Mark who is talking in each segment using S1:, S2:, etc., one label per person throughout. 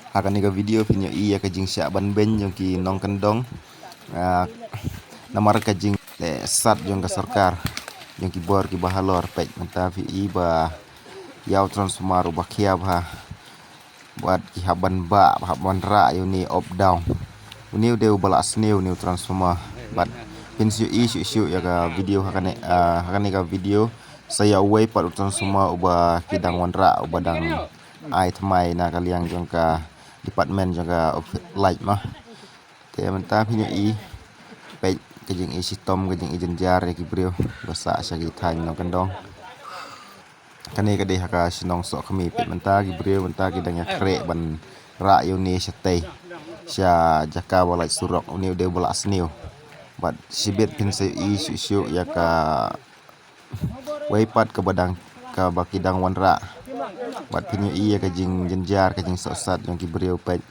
S1: akan nika video pinyo iya kajing syak ban ben yung ki nong kendong namar kajing sat yung ka sarkar yung ki bor ki bahalor pej menta fi iba yaw transformar ubah kia bah buat ki haban ba haban ra yung ni up down uniu deu bala asneu ni transformer but pinsyu syu ya ka video hakan nika video saya away pat transformer ubah kidang wanra ubah dang ai thamai na kaliang jong ka department jaga light mah te menta pinyo pe kejing sistem kejing jenjar ki brio basa syagi than no kendong kani kade haka sinong sok kami pe menta ki brio menta ki dang ya kre ban ra yuni sete sya jaka walai surok uni de bola asniu bat sibit pin se syu ya ka waipat ke badang ka bakidang wanra bat pinyo iya kajing jenjar kajing sosat yang kibrio pej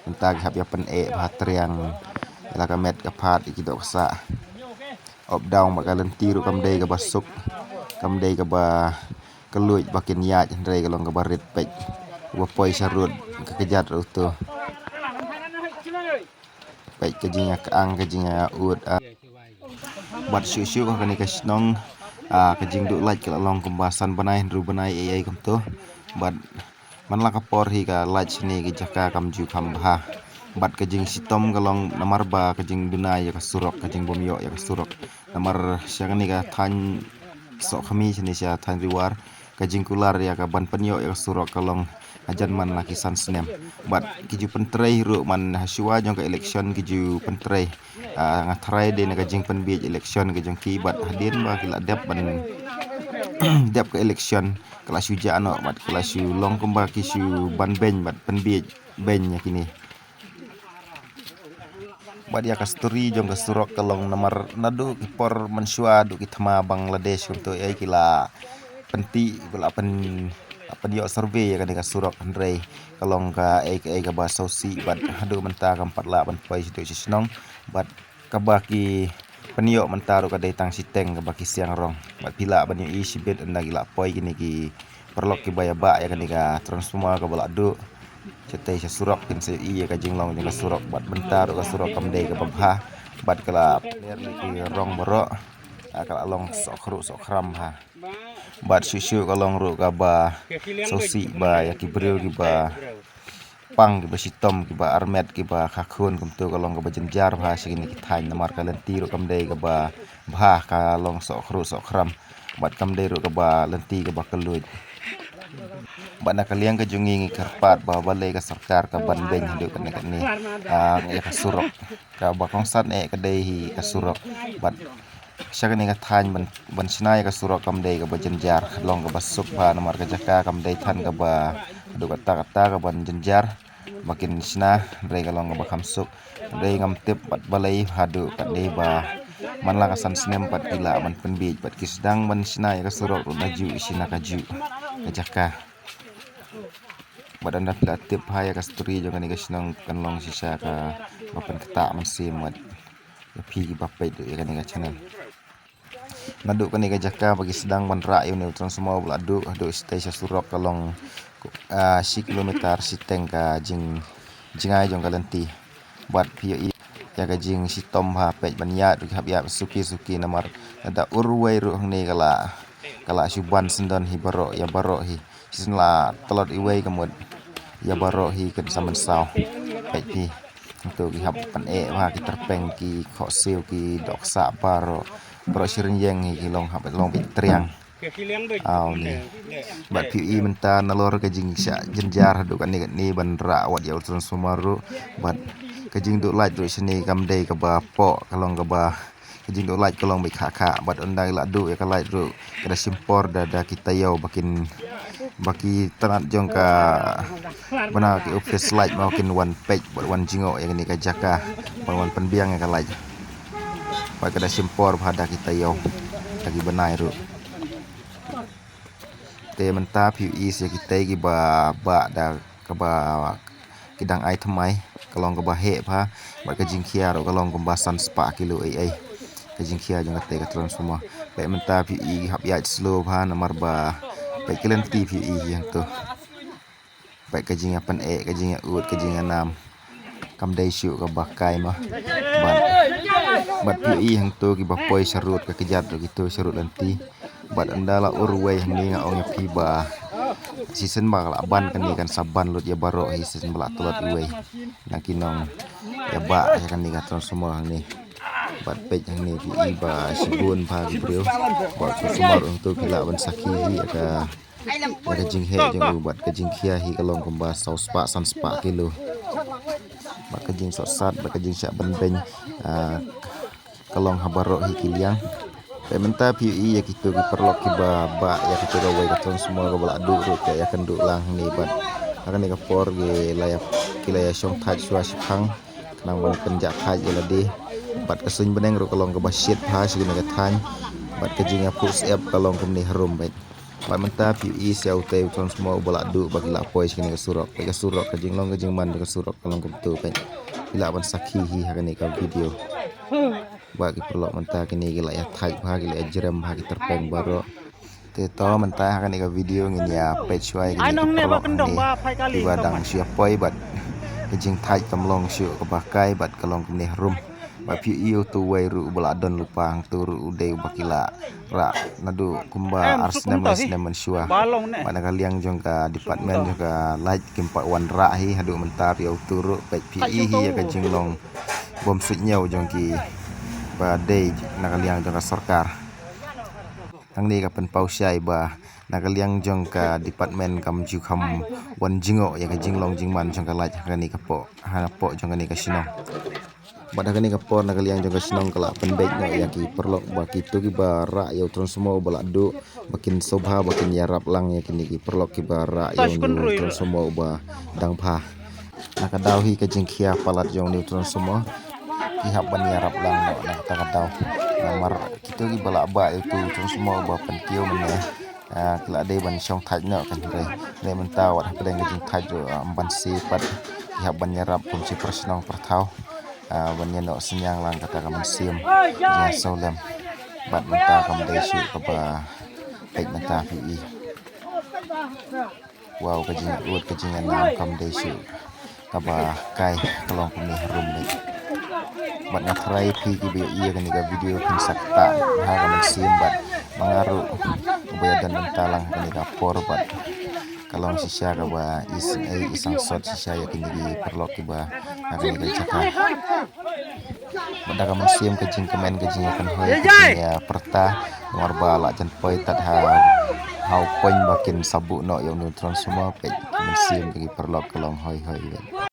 S1: entag hab ya pen batriang la ka met ka phat ikidok sa op down bakalan tiru kam dei ka basuk kam dei ka ba keluj bakin yaj ndrei ka long ka barit pej wa poi sarut ka kejat rutu pej kajing ya kaang kajing ya ut bat syu ka ni ka snong kajing duk laj ka long kumbasan banai ru banai ai kam to bat man la ka por hi ka laj ni ki jaka kam ju kam bha bat kajing sitom kalong namar ba kajing dunai ya ka surok kajing bomyo ya ka surok namar syang ni ka than sok kami sini sya than riwar kajing kular ya ka ban penyo ya ka surok kalong ajan man laki san snem bat kiju pentrei ru man hasua jong ka election kiju pentrei ngatrai de na kajing penbiej election kajing ki bat hadin ba kila dep ban dep ke election kelas uja ano bat kelas u long kumba kisu ban ben bat penbiej ben nya kini bat ya ka story jong ka surok kalong namar nadu ki por mansua du ki thama Bangladesh untuk ai kila penti bala pen yo survey ya ka surok andrei kalong ka ai ka ba sausi bat hadu menta ka 4 la ban pai situ sinong bat ka ba ki penyo menta ru ka datang siteng ka ba ki siang rong bat pila ban yo sibet anda gila poi kini ki perlok ki baya ba ya ka transformer ka bala du cetai sa surok pin se iya ka jinglong ka surok bat menta ru ka surok kam dei ka babha bat kala ler ki rong boro kala long sok kram ha bat syu kalong ru ka ba sosi ba ya ki breu ki ba pang ki ba sitom ki ba armet ki ba khakun kum tu kalong ka ba jenjar ba sigini ki thain namar ka lenti ru kam dei ka ba bha ka long sok kram bat kam dei ru ka ba lenti ka ba keluj bat na kaliang ka jungi ngi karpat ba balai ka sarkar ka ban ben hadu kan ni ya ka surok ka ba kongsat ka dei hi ka surok bat syaka ni ka than ban sinai ka surok kam dei ka ba jenjar long ka basuk ba namar ka jaka kam dei than ka ba adu kata ka ban jenjar makin sina rei ka long ka ba kamsuk rei ngam tip bat balai hadu ka dei ba man la ka san sinem pat ila ban penbij bat kisdang ban sinai ka surok ru naju isina ka ju ka jaka badan dah pila tip hai ka story jong ni ka sinong kan long sisa ka bapan kata mansim mat pi bapai tu ya kan ka channel naduk kan ka jaka bagi sedang ban ra yo ni semua bula duk stay sa surok kalong si kilometer siteng ka jingai jong kalenti buat pi ya ka jing sitom ha pej ban ya du hab ya suki namar ada urwai ru ni kala syuban sendon hi baro ya baro hi sinla telot iwei kemud ya baro hi ken saman saw pej hi untuk ki hab pan wa ki terpeng ki khosil ki doksa baro sirin yang hi long hab long triang ni bat pi menta nalor ka jing sya jenjar du kan ni ban ra wat ya ulun sumaru bat kajing du light ru sini kam dei ka ba po kalong ka ba kajing du light kalong bi kha bat undai la du ya ka light ru kada simpor da kita yau baki tanat jong ka bana ki office light makin one page buat one jingo yang ni ka jaka one penbiang ka light bat kada simpor pada kita yau lagi benai ru te menta pi ya kita gi ba da ka ba kidang ai thamai kalong ka ba he pha bat ka jingkhia ro kalong kumbasan spa kilo ai ka jingkhia jong ka te ka transformer pe menta pi hab ya slow pha namar ba pe kelenti pi yang tu baik kajing apan kajing ut kajing anam kam dai syu ka bakai mah bat pi hang tu ki bapoi serut ka kejat gitu serut nanti bat andala urway hang ni ngaong pi ba season ba kala ban kan ni kan saban lut ya baro hi season bala telot iwe nakinong ya ba ya kan ni katron semua hang ni bat pej hang ni pi ba sibun pagi bro bat semua untuk kila ban saki ka kajing he jeng buat kajing kia hi kalong kumba saus spa san spa kilo bak kajing sosat bak kajing syak benbeng kalong habaro hi kiliang pementa pi ya kitu ki perlok ki ba ya kitu ga wai katong semua ga bala du ru ya kan du lang ni bat akan ni kapor ge laya kilaya syong thaj swa sipang nang ban penjak thaj ya lade bat kesuñ beneng ru kalong ga basyet pha sigina ga than bat kajing ya push up kalong kum ni harum baik bat menta pi siau te ton semua bala du bagi la poi sigina ga surok kajing long kajing man ga surok kalong kum tu baik ila ban sakhi hi ha ni ka video bagi perlu mentah kini gila ya type bagi la jerem bagi terpeng baro te to mentah kan ika video ngin ya page wai gini perlu ni badang siap poi bat kejing type tamlong syu kebakai bat kalong kini room bat pi iu tu wai ru beladon lupa hang tu ru ude bakila ra nadu kumba arsnem syua bat kaliang jong ka department juga light kimpa wan ra hi hadu mentar ya turu page pi hi ya kejing long bom sunyau jong ki day nakaliang jong ka sarkar ang ni ka pen pausyai ba nakaliang jong ka department kam ju kham wan jingo ya ka jinglong jingman jong ka laj ka ni ka po ha po jong ka ni ka sinong bada ka ni ka po nakaliang jong ka sinong kala pen baik no ya ki perlok ba ki tu ki ba ra ya tron semua bala du makin sobha makin yarap lang ya kini ki perlok ki ba ra ya tron semua ba dang pha nakadaw hi ka jingkhia palat jong ni tron semua pihak banyarap lang no kata nomor kita gi bala ba itu terus semua ba pentiu men kila dei ban syong thaj no kan re menta wat pedeng gi thaj amban sifat pihak banyarap pun si persnong pertau banyan no senyang lang kata kaman sim ya solem bat menta kam dei syu ka ba pek menta pi wow kajing nam kam dei syu ka ba kai kalong ni rum ni bat ngatrai pi ki be iya kan ga video kan sakta ha ga sim bat mangaru ubaya dan mentalang kan ga por bat kalong sisya ga ba isang sot sisya ya kini gi perlok ki ba akan ga caka bada ga sim kajing kemen kajing kan hoy ya perta ngor ba la jan poi tat hau poin bakin sabu no yang neutron semua pe sim gi perlok kalong hoy